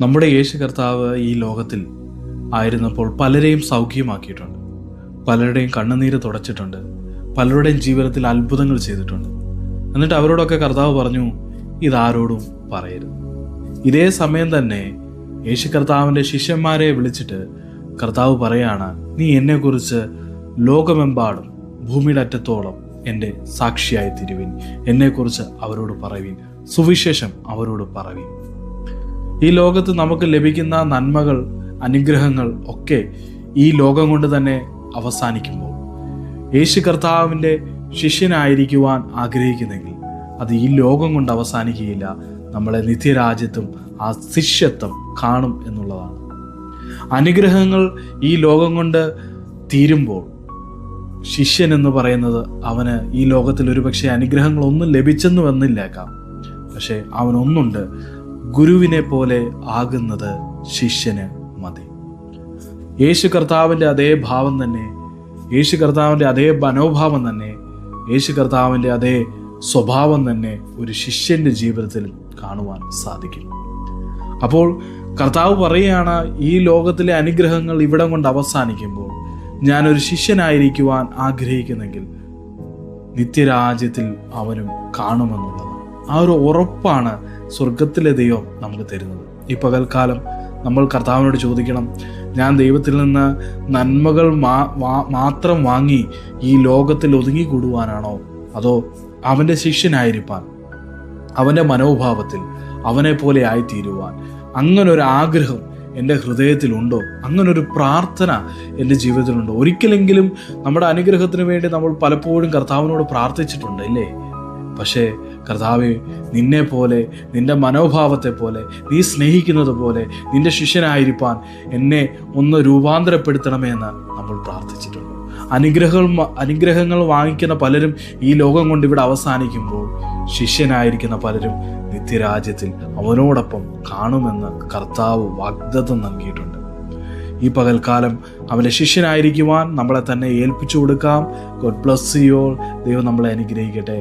നമ്മുടെ യേശു കർത്താവ് ഈ ലോകത്തിൽ ആയിരുന്നപ്പോൾ പലരെയും സൗഖ്യമാക്കിയിട്ടുണ്ട്, പലരുടെയും കണ്ണുനീര് തുടച്ചിട്ടുണ്ട്, പലരുടെയും ജീവിതത്തിൽ അത്ഭുതങ്ങൾ ചെയ്തിട്ടുണ്ട്. എന്നിട്ട് അവരോടൊക്കെ കർത്താവ് പറഞ്ഞു, ഇതാരോടും പറയരുത്. ഇതേ സമയം തന്നെ യേശു കർത്താവിൻ്റെ ശിഷ്യന്മാരെ വിളിച്ചിട്ട് കർത്താവ് പറയാണ്, നീ എന്നെക്കുറിച്ച് ലോകമെമ്പാടും ഭൂമിയുടെ അറ്റത്തോളം എൻ്റെ സാക്ഷിയായി തീരുവിൻ, എന്നെക്കുറിച്ച് അവരോട് പറയുവിൻ, സുവിശേഷം അവരോട് പറയുവിൻ. ഈ ലോകത്ത് നമുക്ക് ലഭിക്കുന്ന നന്മകൾ, അനുഗ്രഹങ്ങൾ ഒക്കെ ഈ ലോകം കൊണ്ട് തന്നെ അവസാനിക്കുമ്പോൾ യേശു കർത്താവിൻ്റെ ശിഷ്യനായിരിക്കുവാൻ ആഗ്രഹിക്കുന്നെങ്കിൽ അത് ഈ ലോകം കൊണ്ട് അവസാനിക്കുകയില്ല, നമ്മളെ നിത്യരാജ്യത്തും ആ ശിഷ്യത്വം കാണും എന്നുള്ളതാണ്. അനുഗ്രഹങ്ങൾ ഈ ലോകം കൊണ്ട് തീരുമ്പോൾ ശിഷ്യൻ എന്ന് പറയുന്നത് അവന് ഈ ലോകത്തിൽ ഒരുപക്ഷെ അനുഗ്രഹങ്ങളൊന്നും ലഭിച്ചെന്ന് വന്നില്ലേക്കാം, പക്ഷെ അവനൊന്നുണ്ട്, ഗുരുവിനെ പോലെ ആകുന്നത് ശിഷ്യന് മതി. യേശു കർത്താവിൻ്റെ അതേ ഭാവം തന്നെ, യേശു കർത്താവിൻ്റെ അതേ മനോഭാവം തന്നെ, യേശു കർത്താവിൻ്റെ അതേ സ്വഭാവം തന്നെ ഒരു ശിഷ്യൻ്റെ ജീവിതത്തിൽ കാണുവാൻ സാധിക്കും. അപ്പോൾ കർത്താവ് പറയുകയാണ്, ഈ ലോകത്തിലെ അനുഗ്രഹങ്ങൾ ഇവിടം കൊണ്ട് അവസാനിക്കുമ്പോൾ ഞാനൊരു ശിഷ്യനായിരിക്കുവാൻ ആഗ്രഹിക്കുന്നെങ്കിൽ നിത്യരാജ്യത്തിൽ അവനും കാണുമെന്നുള്ളതാണ്. ആ ഒരു ഉറപ്പാണ് സ്വർഗത്തിലെ ദൈവം നമുക്ക് തരുന്നത്. ഈ പകൽക്കാലം നമ്മൾ കർത്താവിനോട് ചോദിക്കണം, ഞാൻ ദൈവത്തിൽ നിന്ന് നന്മകൾ മാത്രം വാങ്ങി ഈ ലോകത്തിൽ ഒതുങ്ങിക്കൂടുവാനാണോ, അതോ അവൻ്റെ ശിഷ്യനായിരിക്കാൻ, അവൻ്റെ മനോഭാവത്തിൽ അവനെ പോലെ ആയിത്തീരുവാൻ അങ്ങനൊരു ആഗ്രഹം എൻ്റെ ഹൃദയത്തിലുണ്ടോ, അങ്ങനൊരു പ്രാർത്ഥന എൻ്റെ ജീവിതത്തിലുണ്ടോ? ഒരിക്കലെങ്കിലും നമ്മുടെ അനുഗ്രഹത്തിന് വേണ്ടി നമ്മൾ പലപ്പോഴും കർത്താവിനോട് പ്രാർത്ഥിച്ചിട്ടുണ്ട് അല്ലേ? പക്ഷേ കർത്താവേ, നിന്നെ പോലെ, നിൻ്റെ മനോഭാവത്തെ പോലെ, നീ സ്നേഹിക്കുന്നത് പോലെ നിൻ്റെ ശിഷ്യനായിരിക്കാൻ എന്നെ ഒന്ന് രൂപാന്തരപ്പെടുത്തണമേ എന്ന് നമ്മൾ പ്രാർത്ഥിച്ചിട്ടുണ്ട്. അനുഗ്രഹങ്ങൾ വാങ്ങിക്കുന്ന പലരും ഈ ലോകം കൊണ്ട് ഇവിടെ അവസാനിക്കുമ്പോൾ ശിഷ്യനായിരിക്കുന്ന പലരും നിത്യരാജ്യത്തിൽ അവനോടൊപ്പം കാണുമെന്ന് കർത്താവ് വാഗ്ദത്തം നൽകിയിട്ടുണ്ട്. ഈ പകൽക്കാലം അവൻ്റെ ശിഷ്യനായിരിക്കുവാൻ നമ്മളെ തന്നെ ഏൽപ്പിച്ചു കൊടുക്കാം. God bless you all. ദൈവം നമ്മളെ അനുഗ്രഹിക്കട്ടെ.